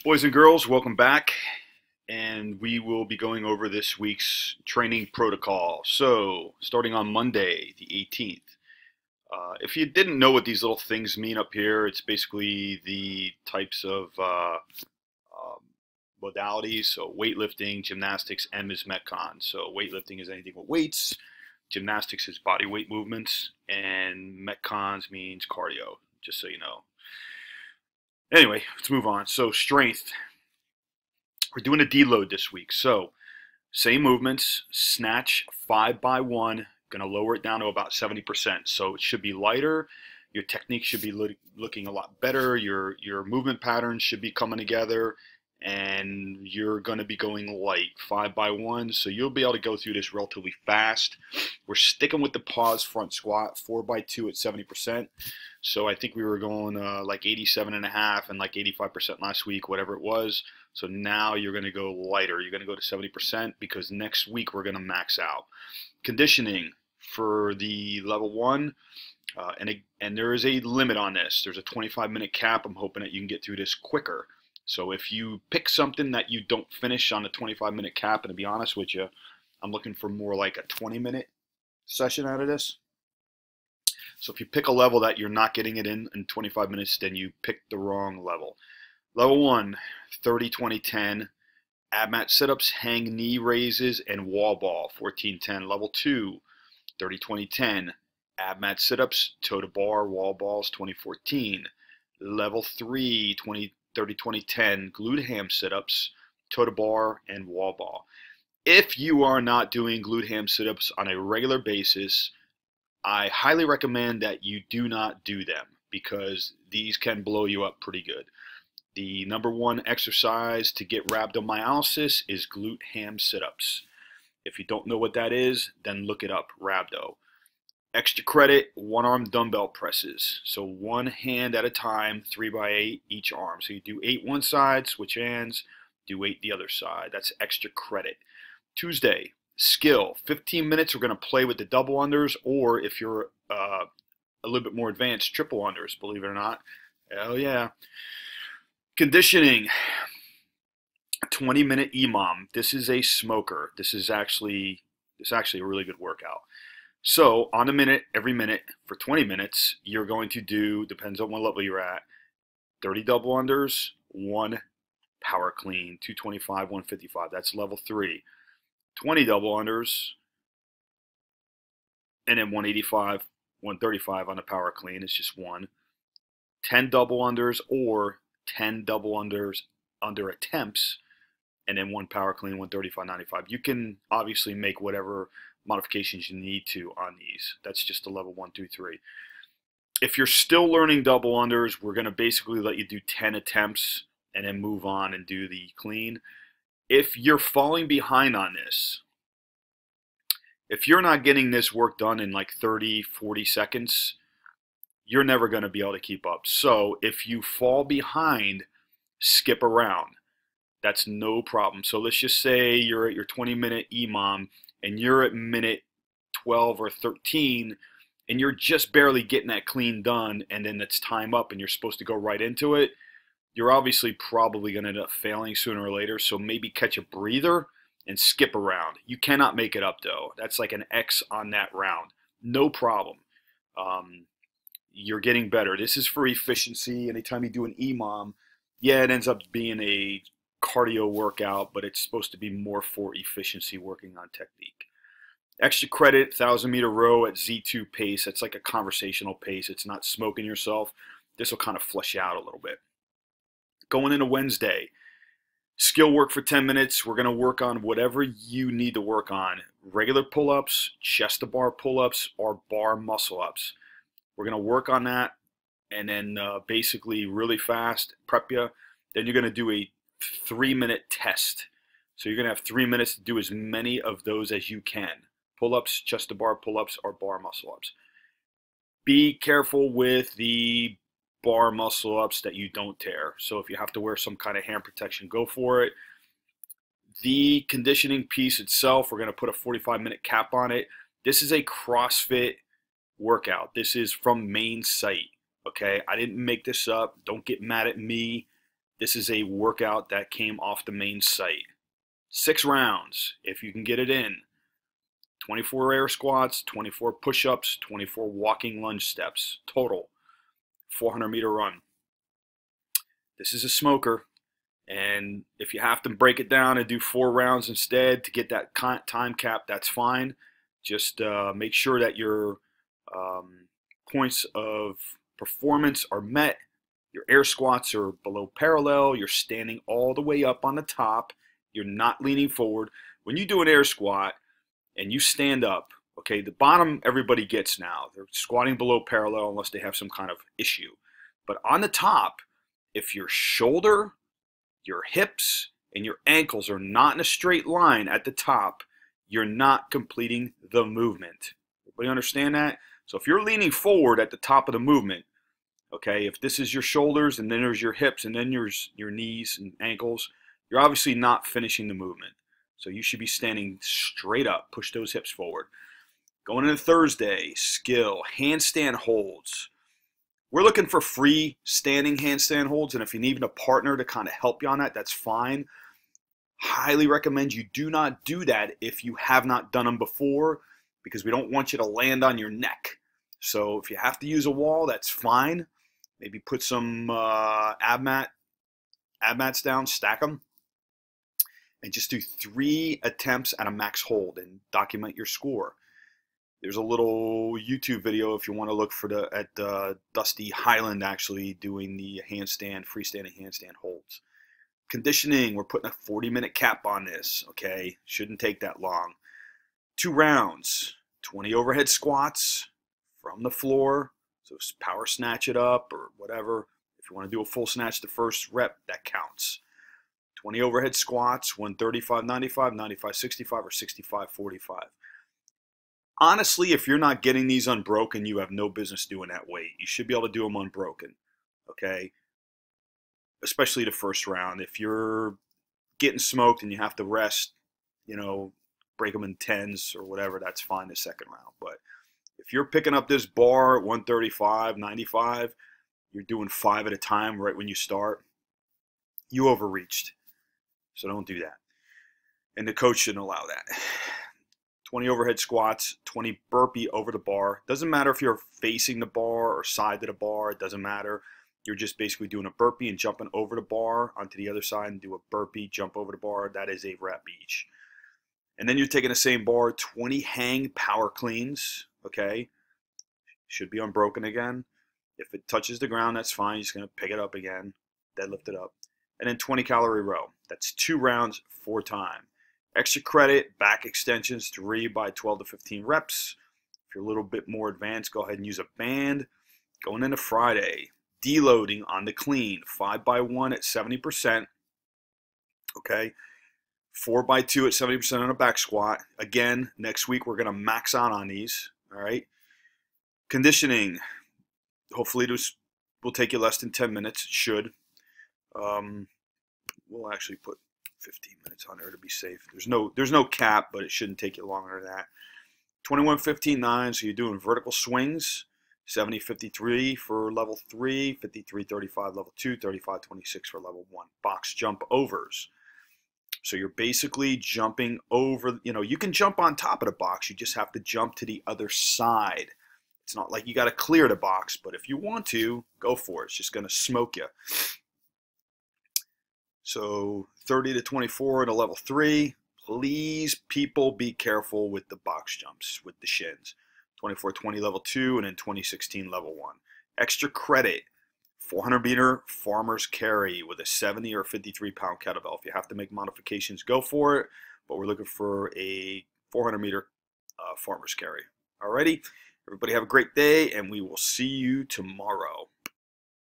Boys and girls, welcome back, and we will be going over this week's training protocol. So, starting on Monday, the 18th. If you didn't know what these little things mean up here, it's basically the types of um, modalities. So, weightlifting, gymnastics, and Ms. Metcon. So, weightlifting is anything with weights, gymnastics is body weight movements, and Metcons means cardio, just so you know. Anyway, let's move on. So, strength. We're doing a deload this week. So, same movements, snatch 5x1, going to lower it down to about 70%. So it should be lighter. Your technique should be looking a lot better. Your movement patterns should be coming together, and you're going to be going light 5x1. So you'll be able to go through this relatively fast. We're sticking with the pause front squat 4x2 at 70%. So I think we were going like 87.5 and like 85% last week, whatever it was. So now you're going to go lighter. You're going to go to 70% because next week we're going to max out. Conditioning for the level 1, and there is a limit on this. There's a 25-minute cap. I'm hoping that you can get through this quicker. So if you pick something that you don't finish on the 25-minute cap, and to be honest with you, I'm looking for more like a 20-minute session out of this. So if you pick a level that you're not getting it in 25 minutes, then you picked the wrong level. Level 1, 30-20-10, ab mat sit-ups, hang knee raises, and wall ball, 14-10. Level 2, 30-20-10, ab mat sit-ups, toe to bar, wall balls, 20-14. Level 3, 30-20-10, glute ham sit-ups, toe to bar, and wall ball. If you are not doing glute ham sit-ups on a regular basis, I highly recommend that you do not do them because these can blow you up pretty good. The number one exercise to get rhabdomyolysis is glute ham sit-ups. If you don't know what that is, then look it up, rhabdo. Extra credit, one-arm dumbbell presses. So one hand at a time, 3x8 each arm. So you do 8 one side, switch hands, do 8 the other side. That's extra credit. Tuesday, skill, 15 minutes. We're going to play with the double unders, or if you're a little bit more advanced, triple unders, believe it or not. Hell yeah. Conditioning, 20-minute EMOM. This is a smoker. This is actually a really good workout. So on a minute, every minute, for 20 minutes, you're going to do, depends on what level you're at, 30 double unders, 1 power clean, 225, 155. That's level 3. 20 double unders, and then 185, 135 on the power clean. It's just 1. 10 double unders or 10 double unders under attempts, and then 1 power clean, 135, 95. You can obviously make whatever modifications you need to on these. That's just a level 1, 2, 3. If you're still learning double unders, we're going to basically let you do 10 attempts and then move on and do the clean. If you're falling behind on this, if you're not getting this work done in like 30, 40 seconds, you're never going to be able to keep up. So if you fall behind, skip around. That's no problem. So let's just say you're at your 20-minute EMOM and you're at minute 12 or 13 and you're just barely getting that clean done, and then it's time up and you're supposed to go right into it. You're obviously probably going to end up failing sooner or later, so maybe catch a breather and skip around. You cannot make it up, though. That's like an X on that round. No problem. You're getting better. This is for efficiency. Anytime you do an EMOM, yeah, it ends up being a cardio workout, but it's supposed to be more for efficiency, working on technique. Extra credit, 1,000-meter row at Z2 pace. That's like a conversational pace. It's not smoking yourself. This will kind of flush you out a little bit. Going into Wednesday, skill work for 10 minutes. We're going to work on whatever you need to work on. Regular pull-ups, chest-to-bar pull-ups, or bar muscle-ups. We're going to work on that, and then basically really fast, prep you. Then you're going to do a 3-minute test. So you're going to have 3 minutes to do as many of those as you can. Pull-ups, chest-to-bar pull-ups, or bar muscle-ups. Be careful with the bar muscle ups that you don't tear. So if you have to wear some kind of hand protection, go for it. The conditioning piece itself, we're going to put a 45-minute cap on it. This is a CrossFit workout. This is from main site. Okay, I didn't make this up. Don't get mad at me. This is a workout that came off the main site. 6 rounds, if you can get it in. 24 air squats, 24 push-ups, 24 walking lunge steps. Total, 400-meter run. This is a smoker, and if you have to break it down and do 4 rounds instead to get that time cap, that's fine. Just make sure that your points of performance are met. Your air squats are below parallel. You're standing all the way up on the top. You're not leaning forward. When you do an air squat and you stand up, okay, the bottom everybody gets now. They're squatting below parallel unless they have some kind of issue. But on the top, if your shoulder, your hips, and your ankles are not in a straight line at the top, you're not completing the movement. Everybody understand that? So if you're leaning forward at the top of the movement, okay, if this is your shoulders and then there's your hips and then your knees and ankles, you're obviously not finishing the movement. So you should be standing straight up, push those hips forward. Going into Thursday, skill, handstand holds. We're looking for free standing handstand holds, and if you need a partner to kind of help you on that, that's fine. Highly recommend you do not do that if you have not done them before, because we don't want you to land on your neck. So if you have to use a wall, that's fine. Maybe put some ab mats down, stack them, and just do 3 attempts at a max hold and document your score. There's a little YouTube video if you want to look for Dusty Highland actually doing the freestanding handstand holds. Conditioning, we're putting a 40-minute cap on this, okay? Shouldn't take that long. 2 rounds, 20 overhead squats from the floor. So power snatch it up or whatever. If you want to do a full snatch the first rep, that counts. 20 overhead squats, 135-95, 95-65, or 65-45. Honestly, if you're not getting these unbroken, you have no business doing that weight. You should be able to do them unbroken, okay? Especially the first round. If you're getting smoked and you have to rest, break them in 10s or whatever, that's fine the second round. But if you're picking up this bar at 135, 95, you're doing 5 at a time right when you start, you overreached. So don't do that. And the coach shouldn't allow that. 20 overhead squats, 20 burpee over the bar. Doesn't matter if you're facing the bar or side to the bar. It doesn't matter. You're just basically doing a burpee and jumping over the bar onto the other side and do a burpee, jump over the bar. That is a rep each. And then you're taking the same bar, 20 hang power cleans, okay? Should be unbroken again. If it touches the ground, that's fine. You're just going to pick it up again, deadlift it up. And then 20 calorie row. That's 2 rounds, 4 times. Extra credit, back extensions, 3 by 12 to 15 reps. If you're a little bit more advanced, go ahead and use a band. Going into Friday, deloading on the clean, 5 by 1 at 70%. Okay, 4 by 2 at 70% on a back squat. Again, next week we're going to max out on these. All right. Conditioning, hopefully this will take you less than 10 minutes. It should. We'll actually put 15 minutes on there to be safe. There's no cap, but it shouldn't take you longer than that. 21-15-9, so you're doing vertical swings. 70-53 for level 3, 53-35 level 2, 35-26 for level 1. Box jump overs. So you're basically jumping over, you can jump on top of the box. You just have to jump to the other side. It's not like you got to clear the box, but if you want to, go for it. It's just going to smoke you. So 30-24 at a level 3. Please, people, be careful with the box jumps, with the shins. 24-20 level 2, and then 20-16 level 1. Extra credit, 400-meter farmer's carry with a 70 or 53-pound kettlebell. If you have to make modifications, go for it. But we're looking for a 400-meter farmer's carry. Alrighty, everybody have a great day, and we will see you tomorrow.